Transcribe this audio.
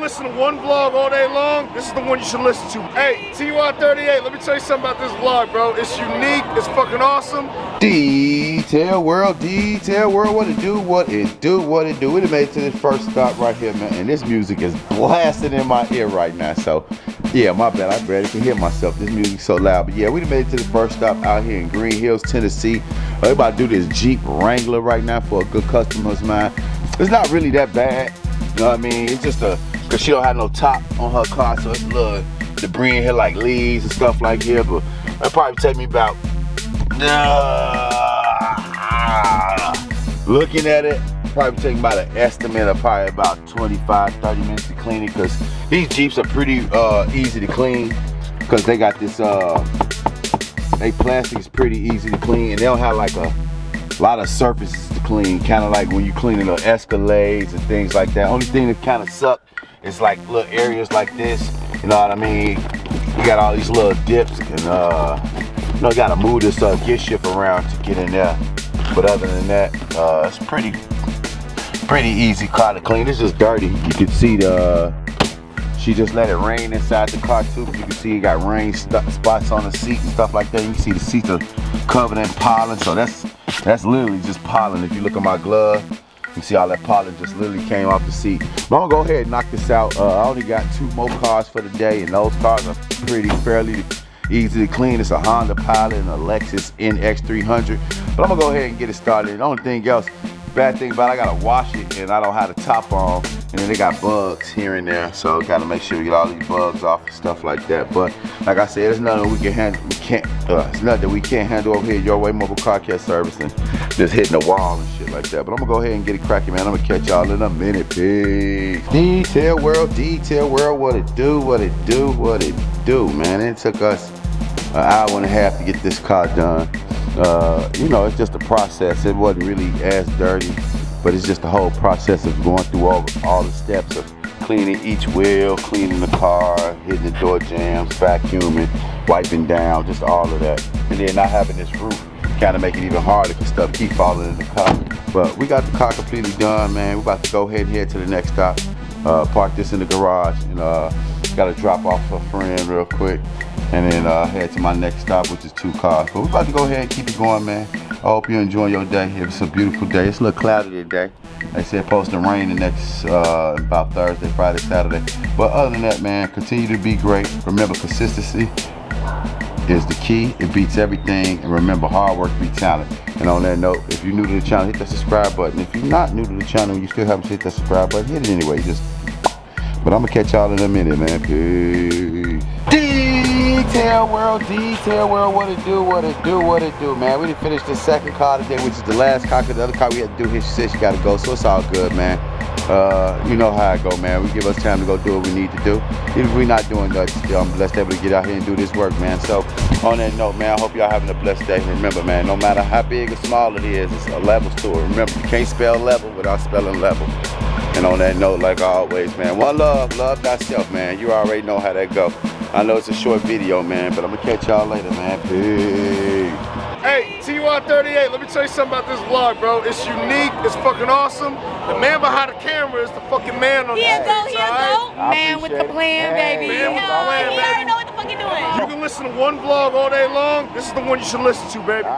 listen to one vlog all day long, this is the one you should listen to. Hey, TY38, let me tell you something about this vlog, bro. It's unique, it's fucking awesome. Detail world, what it do, what it do, what it do. We done made it to this first stop right here, man, and this music is blasting in my ear right now, so yeah, my bad, I barely can hear myself. This music's so loud, but yeah, we done made it to the first stop out here in Green Hills, Tennessee. We're about to do this Jeep Wrangler right now for a good customer of mine. It's not really that bad, you know what I mean? It's just cause she don't have no top on her car, so it's a little debris in here like leaves and stuff like here, but it'll probably take me about, looking at it, probably take about an estimate of probably about 25-30 minutes to clean it, because these Jeeps are pretty easy to clean, because they got this, they plastic is pretty easy to clean, and they don't have like a lot of surfaces to clean, kind of like when you cleaning the Escalades and things like that. Only thing that kind of suck is like little areas like this, you know what I mean? You got all these little dips, and you know, you gotta move this gear shift around to get in there. But other than that, it's pretty easy car to clean. It's just dirty. You can see she just let it rain inside the car too. You can see it got rain spots on the seat and stuff like that. You can see the seats are covered in pollen, so that's literally just pollen. If you look at my glove, you can see all that pollen just literally came off the seat. But I'm gonna go ahead and knock this out. I only got 2 more cars for the day, and those cars are fairly easy to clean. It's a Honda Pilot and a Lexus NX300. But I'm gonna go ahead and get it started. The only thing else, bad thing about it, I gotta wash it and I don't have the top on, and then they got bugs here and there, so gotta make sure we get all these bugs off and stuff like that. But like I said, there's nothing we can handle. It's nothing that we can't handle over here at Your Way Mobile Car Care Service and just hitting the wall and shit like that. But I'm gonna go ahead and get it cracking, man. I'm gonna catch y'all in a minute. Peace. Detail world, what it do, what it do, what it do, man. It took us an hour and a half to get this car done. You know, it's just a process. It wasn't really as dirty, but it's just the whole process of going through all the steps of cleaning each wheel, cleaning the car, hitting the door jambs, vacuuming, wiping down, just all of that. And then not having this roof kind of make it even harder because stuff keep falling in the car. But we got the car completely done, man. We're about to go ahead and head to the next stop. Park this in the garage, and got to drop off a friend real quick, and then head to my next stop, which is 2 cars. But we're about to go ahead and keep it going, man. I hope you're enjoying your day. It's a beautiful day. It's a little cloudy today. They said it's supposed to rain the next about Thursday, Friday, Saturday. But other than that, man, continue to be great. Remember, consistency is the key. It beats everything. And remember, hard work beats talent. And on that note, if you're new to the channel, hit that subscribe button. If you're not new to the channel and you still haven't hit that subscribe button, hit it anyway. But I'm gonna catch y'all in a minute, man. Peace. Detail world, what it do, what it do, what it do, man. We done finished the second car today, which is the last car, because the other car we had to do here, she said she gotta go, so it's all good, man. You know how I go, man. We give us time to go do what we need to do. Even if we're not doing that, still, I'm blessed able to get out here and do this work, man. So on that note, man, I hope y'all having a blessed day. Remember, man, no matter how big or small it is, it's a level to it. Remember, you can't spell level without spelling level. And on that note, like always, man, one love thyself, man. You already know how that go. I know it's a short video, man, but I'm gonna catch y'all later, man. Peace. Hey, TY38, let me tell you something about this vlog, bro. It's unique, it's fucking awesome. The man behind the camera is the fucking man on the Here go. Man with the plan, baby. Man with the plan, He baby. already know what the fuck he doing. You can listen to one vlog all day long. This is the one you should listen to, baby.